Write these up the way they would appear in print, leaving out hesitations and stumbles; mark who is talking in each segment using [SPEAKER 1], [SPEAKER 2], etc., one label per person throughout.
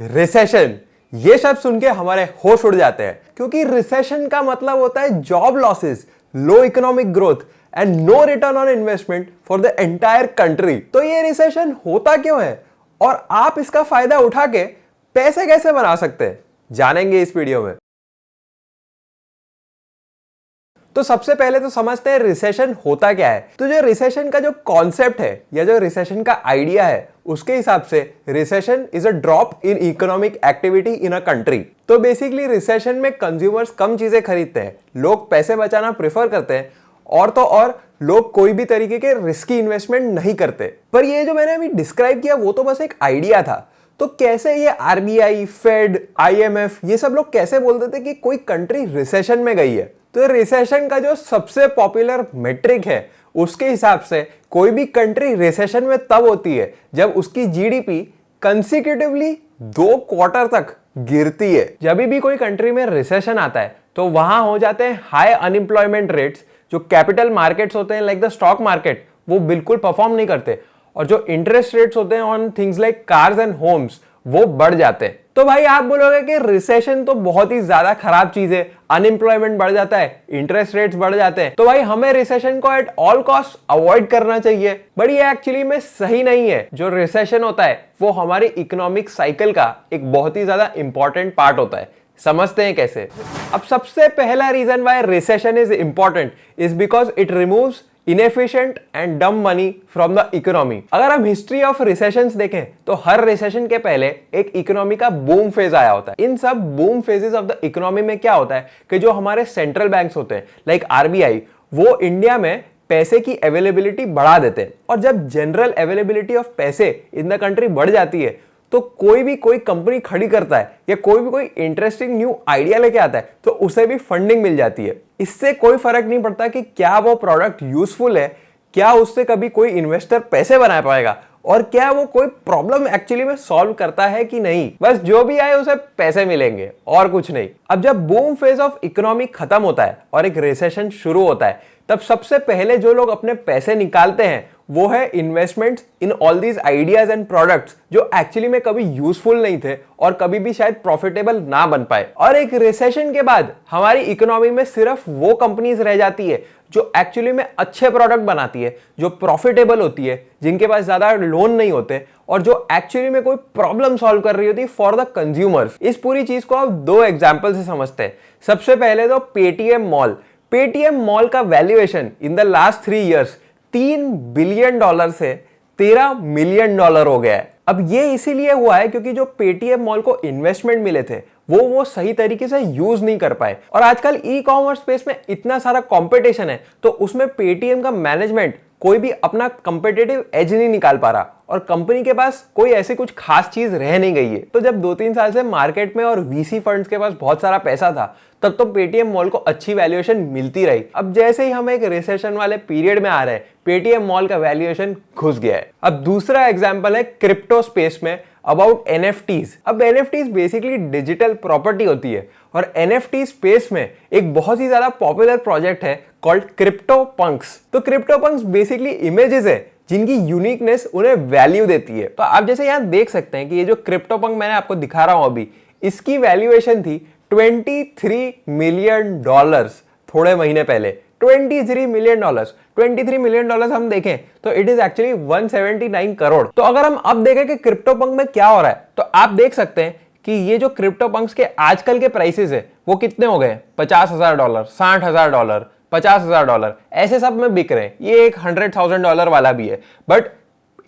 [SPEAKER 1] Recession, ये शब्द सुन के हमारे होश उड़ जाते हैं क्योंकि रिसेशन का मतलब होता है job losses, low economic growth and no return on investment for the entire country. तो ये रिसेशन होता क्यों है और आप इसका फायदा उठा के पैसे कैसे बना सकते हैं, जानेंगे इस वीडियो में। तो सबसे पहले तो समझते हैं रिसेशन होता क्या है। तो जो रिसेशन का जो कॉन्सेप्ट है या जो रिसेशन का आइडिया है, उसके हिसाब से recession is a drop in economic activity in a country. तो बेसिकली रिसेशन में कंज्यूमर्स कम चीजें खरीदते हैं, लोग पैसे बचाना प्रेफर करते हैं और तो और लोग कोई भी तरीके के रिस्की इन्वेस्टमेंट नहीं करते। पर ये जो मैंने अभी डिस्क्राइब किया वो तो बस एक आइडिया था। तो कैसे ये आरबीआई, फेड, आईएमएफ ये सब लोग कैसे बोलते थे कि कोई कंट्री रिसेशन में गई है। तो रिसेशन का जो सबसे पॉपुलर मेट्रिक है उसके हिसाब से कोई भी कंट्री रिसेशन में तब होती है जब उसकी जीडीपी कंसेक्यूटिवली 2 क्वार्टर तक गिरती है। जब भी कोई कंट्री में रिसेशन आता है तो वहां हो जाते हैं हाई अनएम्प्लॉयमेंट रेट्स, जो कैपिटल मार्केट्स होते हैं लाइक द स्टॉक मार्केट वो बिल्कुल परफॉर्म नहीं करते, और जो इंटरेस्ट रेट्स होते हैं on things like cars and homes वो बढ़ जाते हैं। तो भाई आप बोलोगे कि रिसेशन तो बहुत ही ज्यादा खराब चीज है, अनएम्प्लॉयमेंट बढ़ जाता है, इंटरेस्ट रेट्स बढ़ जाते हैं, तो भाई हमें रिसेशन को एट ऑल कॉस्ट अवॉइड करना चाहिए। बट ये एक्चुअली में सही नहीं है। जो रिसेशन होता है वो हमारी इकोनॉमिक साइकिल का एक बहुत ही ज्यादा इंपॉर्टेंट पार्ट होता है। समझते हैं कैसे। अब सबसे पहला reason why recession is important is because it removes inefficient and dumb money from the economy. अगर हम हिस्ट्री ऑफ रिसेशंस देखें तो हर रिसेशन के पहले एक इकोनॉमी का बूम फेज आया होता है। इन सब boom phases of the economy में क्या होता है कि जो हमारे सेंट्रल बैंक्स होते हैं लाइक आरबीआई, वो इंडिया में पैसे की अवेलेबिलिटी बढ़ा देते हैं। और जब जनरल अवेलेबिलिटी ऑफ पैसे इन द कंट्री बढ़ जाती है तो कोई कंपनी खड़ी करता है या कोई इंटरेस्टिंग न्यू आइडिया लेके आता है तो उसे भी फंडिंग मिल जाती है। इससे कोई फर्क नहीं पड़ता कि क्या वो प्रोडक्ट यूजफुल है, क्या उससे कभी कोई इन्वेस्टर पैसे बना पाएगा और क्या वो कोई प्रॉब्लम एक्चुअली में सॉल्व करता है कि नहीं। बस जो भी आए उसे पैसे मिलेंगे और कुछ नहीं। अब जब बूम फेज ऑफ इकोनॉमी खत्म होता है और एक रिसेशन शुरू होता है तब सबसे पहले जो लोग अपने पैसे निकालते हैं वो है investments in all these ideas and products जो एक्चुअली में कभी यूजफुल नहीं थे और कभी भी शायद प्रॉफिटेबल ना बन पाए। और एक रिसेशन के बाद हमारी इकोनॉमी में सिर्फ वो कंपनीज रह जाती है जो एक्चुअली में अच्छे प्रोडक्ट बनाती है, जो प्रॉफिटेबल होती है, जिनके पास ज्यादा लोन नहीं होते और जो एक्चुअली में कोई प्रॉब्लम सॉल्व कर रही होती है फॉर द कंज्यूमर्स। इस पूरी चीज को आप 2 एग्जांपल से समझते हैं। सबसे पहले तो पेटीएम मॉल। पेटीएम मॉल का valuation in the last 3 years $3 billion से $13 मिलियन हो गया है। अब ये इसीलिए हुआ है क्योंकि जो पेटीएम मॉल को इन्वेस्टमेंट मिले थे वो सही तरीके से यूज नहीं कर पाए। और आजकल ई कॉमर्स स्पेस में इतना सारा कंपटीशन है तो उसमें पेटीएम का मैनेजमेंट कोई भी अपना कंपेटिटिव एज नहीं निकाल पा रहा और कंपनी के पास कोई ऐसी कुछ खास चीज रह नहीं गई है। तो जब 2-3 साल से मार्केट में और वीसी फंड्स के पास बहुत सारा पैसा था तब तो पेटीएम मॉल को अच्छी वैल्यूएशन मिलती रही। अब जैसे ही हम एक रिसेशन वाले पीरियड में आ रहे हैं पेटीएम मॉल का वैल्यूएशन घुस गया है। अब दूसरा एग्जांपल है क्रिप्टो स्पेस में अबाउट एनएफटीज। अब एनएफटीज बेसिकली डिजिटल प्रॉपर्टी होती है और एनएफटी स्पेस में एक बहुत ही ज्यादा पॉपुलर प्रोजेक्ट है कॉल्ड क्रिप्टो पंक्स। तो क्रिप्टो पंक्स बेसिकली इमेजेस है जिनकी यूनिकनेस उन्हें वैल्यू देती है। तो आप जैसे यहां देख सकते हैं कि ये जो क्रिप्टो पंक मैंने आपको दिखा रहा हूं अभी, इसकी वैल्यूएशन थी $23 मिलियन थोड़े महीने पहले। $23 मिलियन हम देखें तो इट इज एक्चुअली 179 करोड़। तो अगर हम अब देखें कि क्रिप्टो पंक में क्या हो रहा है तो आप देख सकते हैं कि ये जो क्रिप्टो पंक्स के आजकल के प्राइसेस है वो कितने हो गए, $50,000, $60,000, $50,000 ऐसे सब में बिक रहे हैं। ये एक $100,000 वाला भी है, बट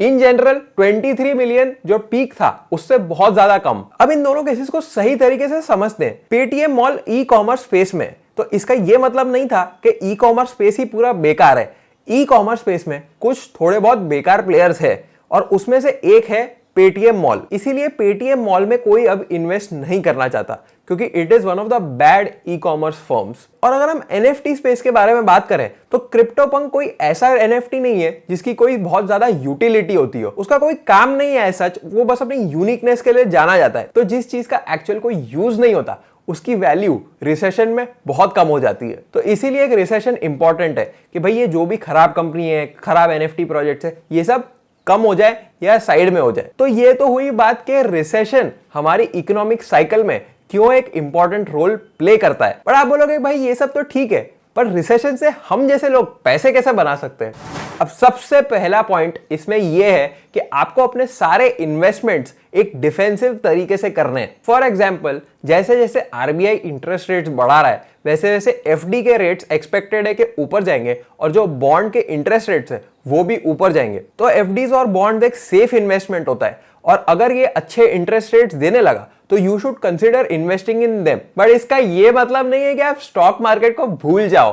[SPEAKER 1] इन जनरल 23 मिलियन जो पीक था उससे बहुत ज्यादा कम। अब इन दोनों केसेस को सही तरीके से समझते हैं। Paytm mall e commerce space में, तो इसका यह मतलब नहीं था कि ई कॉमर्स स्पेस ही पूरा बेकार है। ई कॉमर्स स्पेस में कुछ थोड़े बहुत बेकार प्लेयर्स है और उसमें से एक है पेटीएम मॉल। इसीलिए पेटीएम मॉल में कोई अब इन्वेस्ट नहीं करना चाहता क्योंकि it is one of the bad e commerce firms. और अगर हम एनएफटी स्पेस के बारे में बात करें तो क्रिप्टो पंक कोई ऐसा एनएफटी नहीं है जिसकी कोई बहुत ज्यादा यूटिलिटी होती हो, उसका कोई काम नहीं है सच, वो बस अपनी यूनिकनेस के लिए जाना जाता है। तो जिस चीज का एक्चुअल कोई यूज नहीं होता उसकी वैल्यू रिसेशन में बहुत कम हो जाती है। तो इसीलिए एक रिसेशन इंपॉर्टेंट है कि भाई ये जो भी खराब कंपनी है, खराब एनएफटी प्रोजेक्ट्स है, ये सब कम हो जाए या साइड में हो जाए। तो ये तो हुई बात कि रिसेशन हमारी इकोनॉमिक साइकिल में क्यों एक इंपॉर्टेंट रोल प्ले करता है। पर आप बोलोगे भाई ये सब तो ठीक है, पर रिसेशन से हम जैसे लोग पैसे कैसे बना सकते हैं? अब सबसे पहला पॉइंट इसमें यह है कि आपको अपने सारे इन्वेस्टमेंट्स एक डिफेंसिव तरीके से करने हैं। फॉर एग्जांपल, जैसे जैसे आरबीआई इंटरेस्ट रेट्स बढ़ा रहा है, वैसे वैसे एफडी के रेट्स एक्सपेक्टेड है कि ऊपर जाएंगे और जो बॉन्ड के इंटरेस्ट रेट्स है वो भी ऊपर जाएंगे। तो एफडीज और बॉन्ड एक सेफ इन्वेस्टमेंट होता है और अगर ये अच्छे इंटरेस्ट रेट्स देने लगा तो you should consider investing in them. But इसका ये मतलब नहीं है कि आप स्टॉक मार्केट को भूल जाओ।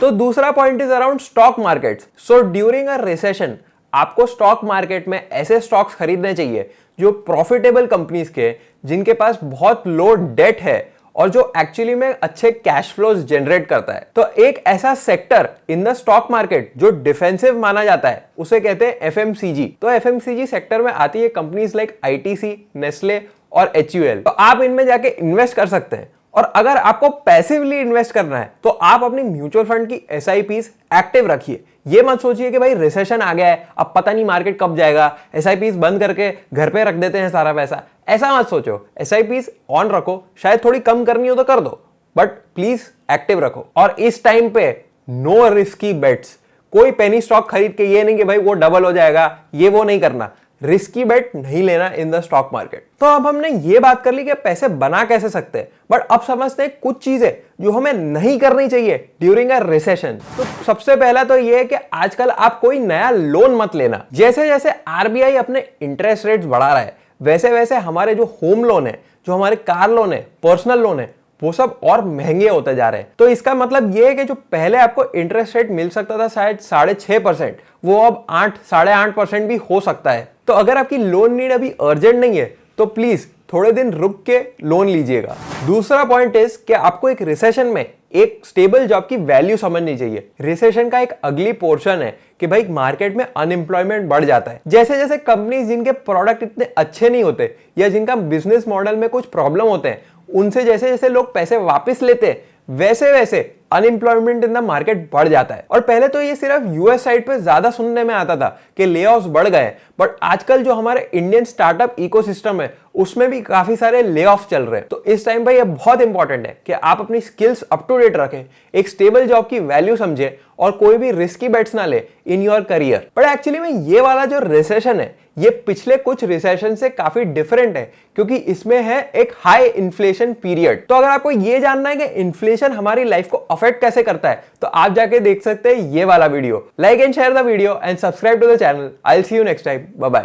[SPEAKER 1] तो दूसरा point is around stock markets. So during a recession आपको स्टॉक मार्केट में ऐसे स्टॉक्स खरीदने चाहिए जो प्रॉफिटेबल कंपनीज के, जिनके पास बहुत लो डेट है और जो एक्चुअली में अच्छे कैश फ्लोज जनरेट करता है। तो एक ऐसा sector in the stock market जो डिफेंसिव माना जाता है उसे कहते हैं एफएमसीजी। तो एफएमसीजी सेक्टर में आती है कंपनीज लाइक आईटीसी, नेस्ले और एचयूएल। तो आप इनमें जाके इन्वेस्ट कर सकते हैं। और अगर आपको पैसिवली इन्वेस्ट करना है तो आप अपनी म्यूचुअल फंड की एसआईपीज एक्टिव रखिए। ये मत सोचिए कि भाई रिसेशन आ गया है, अब पता नहीं मार्केट कब जाएगा, एसआईपीज बंद करके घर पे रख देते हैं सारा पैसा। ऐसा मत सोचो, एसआईपीज ऑन रखो, शायद थोड़ी कम करनी हो तो कर दो, बट प्लीज एक्टिव रखो। और इस टाइम पे नो रिस्की बेट्स। कोई पेनी स्टॉक खरीद के ये नहीं कि भाई वो डबल हो जाएगा, ये वो नहीं करना। रिस्की बेट नहीं लेना इन द स्टॉक मार्केट। तो अब हमने ये बात कर ली कि पैसे बना कैसे सकते हैं, बट अब समझते हैं कुछ चीजें जो हमें नहीं करनी चाहिए ड्यूरिंग अ रिसेशन। तो सबसे पहला तो ये है कि आजकल आप कोई नया लोन मत लेना। जैसे जैसे आरबीआई अपने इंटरेस्ट रेट्स बढ़ा रहा है, वैसे वैसे हमारे जो होम लोन है, जो हमारे कार लोन है, पर्सनल लोन है, वो सब और महंगे होते जा रहे हैं। तो इसका मतलब ये है कि जो पहले आपको इंटरेस्ट रेट मिल सकता था शायद 6.5%, वो अब 8, 8.5% भी हो सकता है। तो अगर आपकी लोन नीड अभी अर्जेंट नहीं है तो प्लीज थोड़े दिन रुक के लोन लीजिएगा। दूसरा पॉइंट इज कि आपको एक रिसेशन में एक स्टेबल जॉब की वैल्यू समझनी चाहिए। रिसेशन का एक अगली पोर्शन है कि भाई मार्केट में अनएम्प्लॉयमेंट बढ़ जाता है। जैसे जैसे कंपनीज जिनके प्रोडक्ट इतने अच्छे नहीं होते या जिनका बिजनेस मॉडल में कुछ प्रॉब्लम होते हैं, उनसे जैसे जैसे लोग पैसे वापस लेते हैं, वैसे वैसे अनएम्प्लॉयमेंट इन द मार्केट बढ़ जाता है। और पहले तो ये सिर्फ यूएस साइड पे ज्यादा सुनने में आता था कि लेऑफ्स बढ़ गए, बट आजकल जो हमारे इंडियन स्टार्टअप इकोसिस्टम है उसमें भी काफी सारे लेऑफ्स चल रहे हैं। तो इस टाइम पे ये बहुत इंपॉर्टेंट है कि आप अपनी स्किल्स अप टू डेट रखें, एक स्टेबल जॉब की वैल्यू समझे और कोई भी रिस्की बेट्स ना ले in your career. But actually में ये वाला जो रिसेशन है ये पिछले कुछ रिसेशन से काफी डिफरेंट है, क्योंकि इसमें है एक हाई इन्फ्लेशन पीरियड। तो अगर आपको ये जानना है कि इन्फ्लेशन हमारी लाइफ को अफेक्ट कैसे करता है तो आप जाके देख सकते हैं ये वाला video. Like and share the video and subscribe to the channel. I will see you next time. Bye bye.